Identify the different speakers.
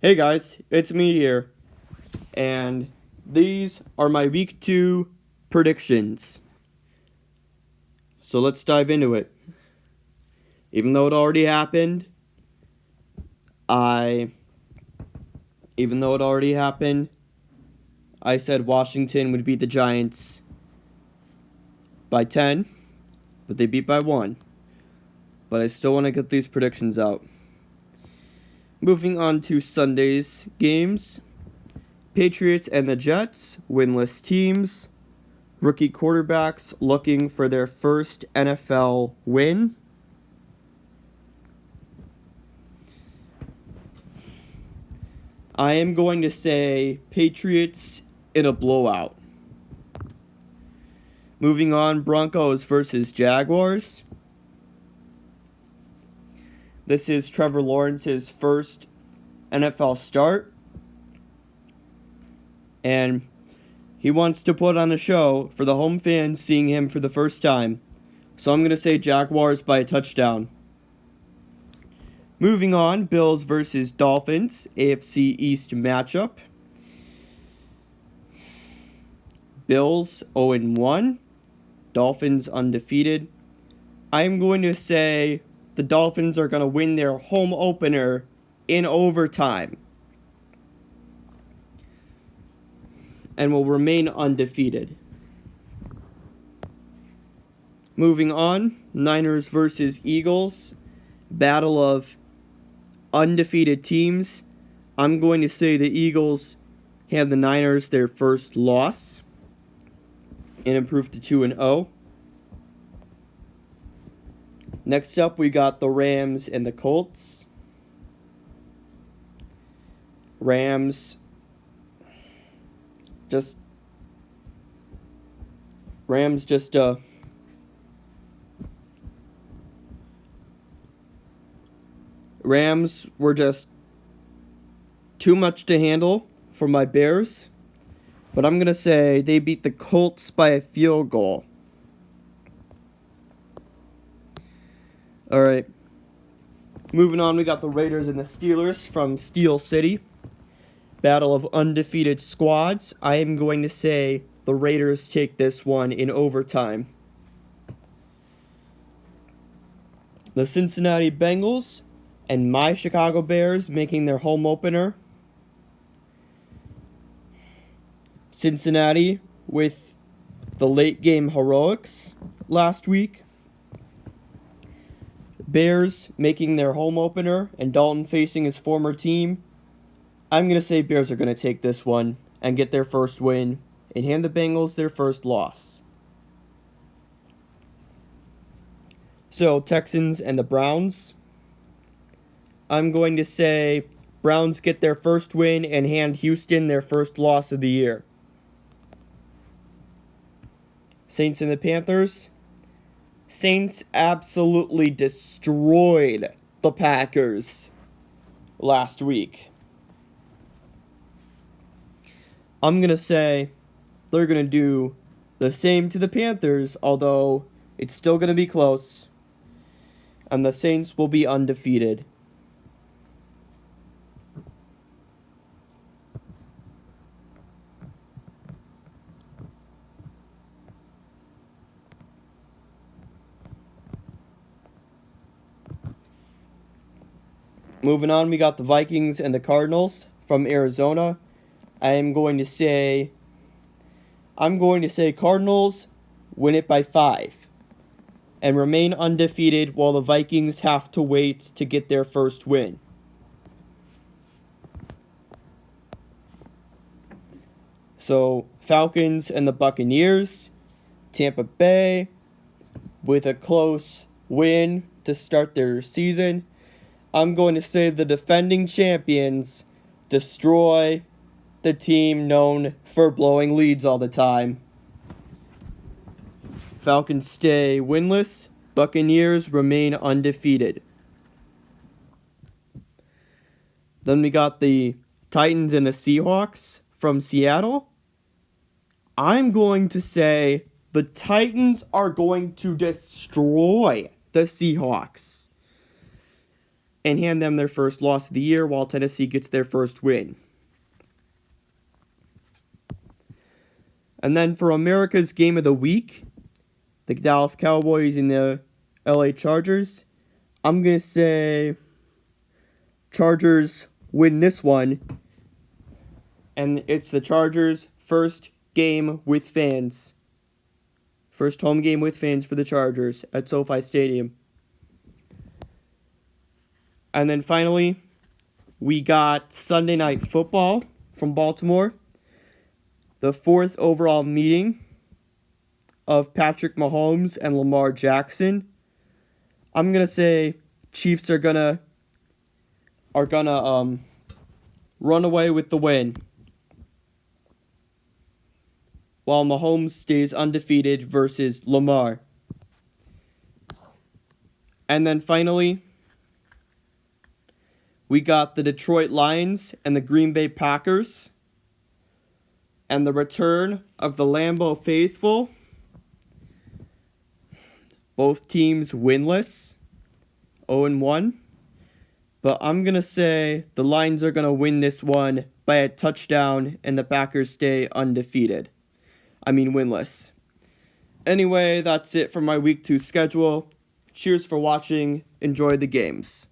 Speaker 1: Hey guys, it's me here, and these are my week 2 predictions. So let's dive into it. Even though it already happened, I I said Washington would beat the Giants by 10, but they beat by 1. But I still want to get these predictions out. Moving on to Sunday's games. Patriots and the Jets, winless teams. Rookie quarterbacks looking for their first NFL win. I am going to say Patriots in a blowout. Moving on, Broncos versus Jaguars. This is Trevor Lawrence's first NFL start, and he wants to put on a show for the home fans seeing him for the first time. So I'm going to say Jaguars by a touchdown. Moving on, Bills versus Dolphins, AFC East matchup. Bills 0-1, Dolphins undefeated. I'm going to say the Dolphins are going to win their home opener in overtime and will remain undefeated. Moving on, Niners versus Eagles, battle of undefeated teams. I'm going to say the Eagles hand the Niners their first loss and improve to 2-0. Next up, we got the Rams and the Colts. Rams were just too much to handle for my Bears, but I'm going to say they beat the Colts by a field goal. All right. Moving on, we got the Raiders and the Steelers from Steel City. Battle of undefeated squads. I am going to say the Raiders take this one in overtime. The Cincinnati Bengals and my Chicago Bears making their home opener. Cincinnati with the late game heroics last week. Bears making their home opener and Dalton facing his former team. I'm going to say Bears are going to take this one and get their first win and hand the Bengals their first loss. So, Texans and the Browns. I'm going to say Browns get their first win and hand Houston their first loss of the year. Saints and the Panthers. Saints absolutely destroyed the Packers last week. I'm going to say they're going to do the same to the Panthers, although it's still going to be close. And the Saints will be undefeated. Moving on, we got the Vikings and the Cardinals from Arizona. I'm going to say Cardinals win it by 5 and remain undefeated while the Vikings have to wait to get their first win. So, Falcons and the Buccaneers, Tampa Bay with a close win to start their season. I'm going to say the defending champions destroy the team known for blowing leads all the time. Falcons stay winless. Buccaneers remain undefeated. Then we got the Titans and the Seahawks from Seattle. I'm going to say the Titans are going to destroy the Seahawks. and hand them their first loss of the year while Tennessee gets their first win. And then for America's Game of the Week, the Dallas Cowboys and the LA Chargers, I'm going to say Chargers win this one. And it's the Chargers' first game with fans. First home game with fans for the Chargers at SoFi Stadium. And then finally, we got Sunday Night Football from Baltimore. The fourth overall meeting of Patrick Mahomes and Lamar Jackson. I'm going to say Chiefs are gonna run away with the win, while Mahomes stays undefeated versus Lamar. And then finally, we got the Detroit Lions and the Green Bay Packers, and the return of the Lambeau faithful. Both teams winless, 0-1. But I'm going to say the Lions are going to win this one by a touchdown and the Packers stay undefeated. Winless. Anyway, that's it for my Week 2 schedule. Cheers for watching. Enjoy the games.